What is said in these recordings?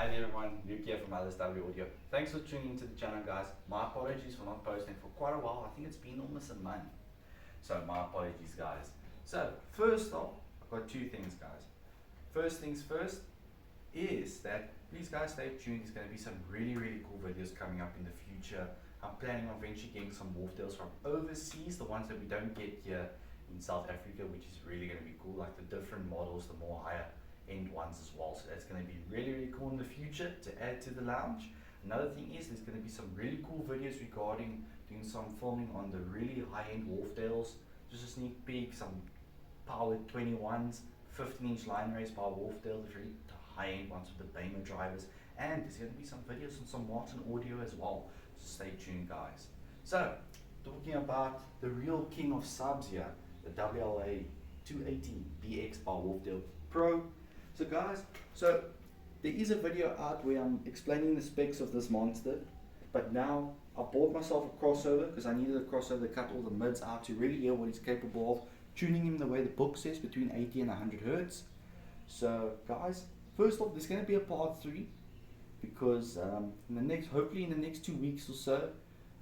Hi there everyone, Luke here from W Audio. Thanks for tuning into the channel guys. My apologies for not posting for quite a while. I think it's been almost a month. So my apologies guys. So first off, I've got two things guys. First things first is that please guys stay tuned. There's going to be some really cool videos coming up in the future. I'm planning on eventually getting some wharfedales from overseas, the ones that we don't get here in South Africa, which is really going to be cool, like the different models, the more higher end ones as well. So that's going to be really cool in the future to add to the lounge. Another thing is there's going to be some really cool videos regarding doing some filming on the really high-end wharfedales. Just a sneak peek, some powered 21s, 15-inch line race by wharfedale, the really high-end ones with the Bamer drivers, and there's going to be some videos on some Martin audio as well. So stay tuned guys. So talking about the real king of subs here, the WLA 280BX by Wharfedale Pro. So guys, so there is a video out where I'm explaining the specs of this monster, but now I bought myself a crossover because I needed a crossover to cut all the mids out to really hear what he's capable of, tuning him the way the book says, between 80 and 100 hertz. So guys, first off, there's going to be a part 3 because hopefully in the next 2 weeks or so,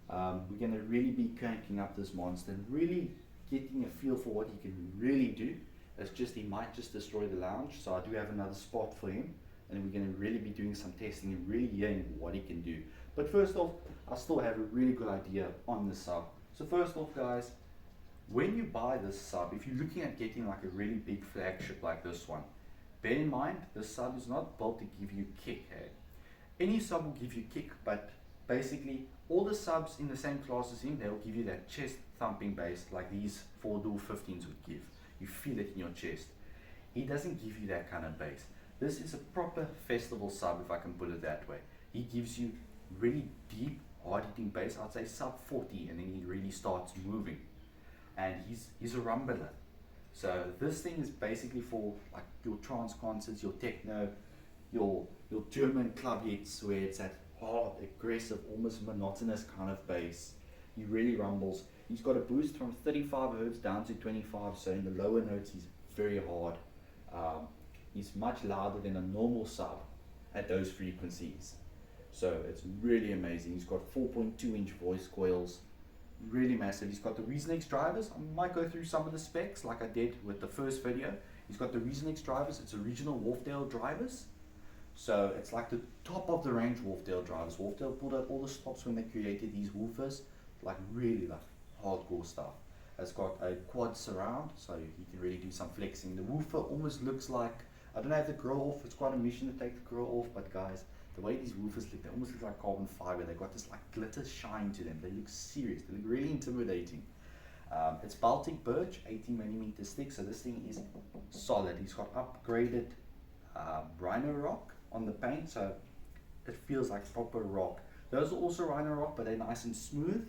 we're going to really be cranking up this monster and really getting a feel for what he can really do. It's just he might just destroy the lounge, so I do have another spot for him, and we're going to really be doing some testing and really hearing what he can do. But first off, I still have a really good idea on the sub. So first off guys, when you buy this sub, if you're looking at getting like a really big flagship like this one, bear in mind this sub is not built to give you kick. Any sub will give you kick, but basically all the subs in the same class as him, they'll give you that chest thumping bass like these 4-door 15s would give. You feel it in your chest. He doesn't give you that kind of bass. This is a proper festival sub, if I can put it that way. He gives you really deep, hard-hitting bass. I'd say sub 40, and then he really starts moving. And he's a rumbler. So this thing is basically for like your trance concerts, your techno, your German club hits where it's that hard, aggressive, almost monotonous kind of bass. He really rumbles. He's got a boost from 35 hertz down to 25, so in the lower notes he's very hard. He's much louder than a normal sub at those frequencies. So it's really amazing. He's got 4.2-inch voice coils, really massive. He's got the Reason drivers. I might go through some of the specs like I did with the first video. He's got the Reason drivers. It's original Wharfedale drivers. So it's like the top of the range Wharfedale drivers. Wharfedale pulled out all the stops when they created these woofers, like really like hardcore stuff. It's got a quad surround, so you can really do some flexing. The woofer almost looks like, I don't have the grill off, it's quite a mission to take the grill off, but guys, the way these woofers look, they almost look like carbon fiber. They've got this like glitter shine to them. They look serious, they look really intimidating. It's Baltic birch, 18mm thick, so this thing is solid. He's got upgraded Rhino rock on the paint, so it feels like proper rock. Those are also Rhino rock, but they're nice and smooth.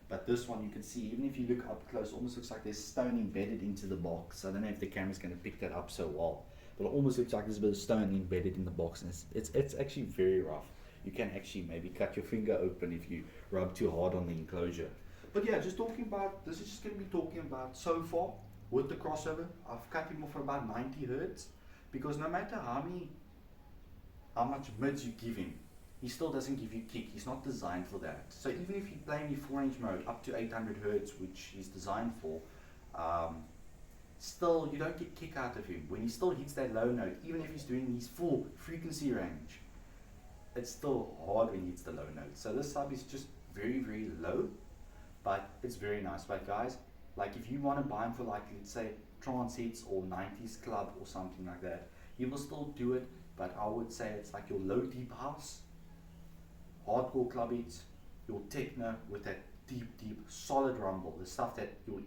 But this one you can see, even if you look up close, almost looks like there's stone embedded into the box. I don't know if the camera's going to pick that up so well, but it almost looks like there's a bit of stone embedded in the box, and it's actually very rough. You can actually maybe cut your finger open if you rub too hard on the enclosure. But yeah, just talking about, this is just going to be talking about so far with the crossover. I've cut him off for about 90 hertz, because no matter how much mids you give him, he still doesn't give you kick. He's not designed for that. So even if you play in your 4-inch mode up to 800 hertz, which he's designed for, still you don't get kick out of him. When he still hits that low note, even if he's doing his full frequency range, it's still hard when he hits the low note. So this sub is just very low, but it's very nice. But guys, like if you want to buy him for like, let's say trance hits or 90s club or something like that, he will still do it, but I would say it's like your low deep house, hardcore club hits, your techno with that deep solid rumble, the stuff that your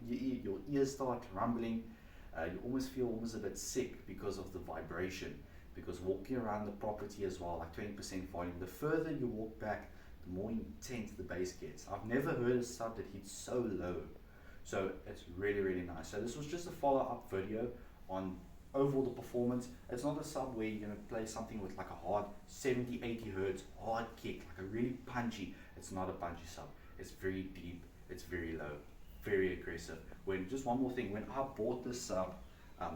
ears start rumbling. You almost feel almost a bit sick because of the vibration, because walking around the property as well, like 20% volume, the further you walk back, the more intense the bass gets. I've never heard a sub that hits so low, so it's really nice. So this was just a follow-up video on overall the performance. It's not a sub where you're going to play something with like a hard 70-80 hertz hard kick, like a really punchy. It's not a punchy sub. It's very deep, it's very low, very aggressive. When just one more thing, when I bought this sub,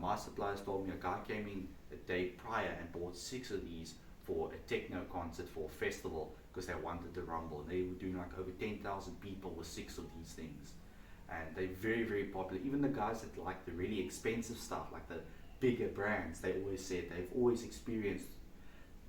my suppliers told me a guy came in a day prior and bought 6 of these for a techno concert, for a festival, because they wanted the rumble. And they were doing like over 10,000 people with 6 of these things. And they're very, very popular. Even the guys that like the really expensive stuff, like the bigger brands, they always said they've always experienced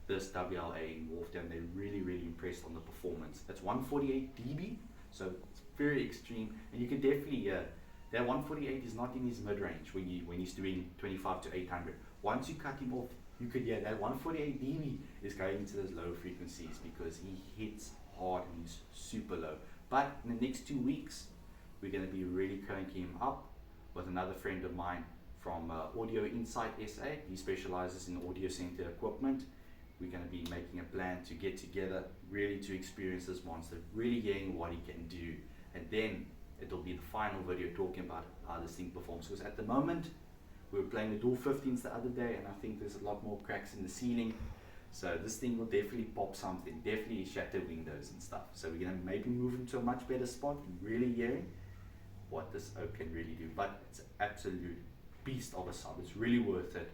this WLA in Wharfedale, and they're really, really impressed on the performance. That's 148 dB, so it's very extreme, and you can definitely hear that 148 is not in his mid-range when he's doing 25 to 800. Once you cut him off, you could hear that 148 dB is going into those low frequencies because he hits hard and he's super low. But in the next 2 weeks, we're going to be really cranking him up with another friend of mine from Audio Insight SA. He specializes in audio center equipment. We're going to be making a plan to get together, really to experience this monster, really hearing what he can do, and then it'll be the final video talking about how this thing performs. Because at the moment, we were playing the Dual 15s the other day, and I think there's a lot more cracks in the ceiling. So this thing will definitely pop something, definitely shatter windows and stuff. So we're going to maybe move him to a much better spot and really hearing what this oak can really do. But it's an absolute beast of a sound. It's really worth it.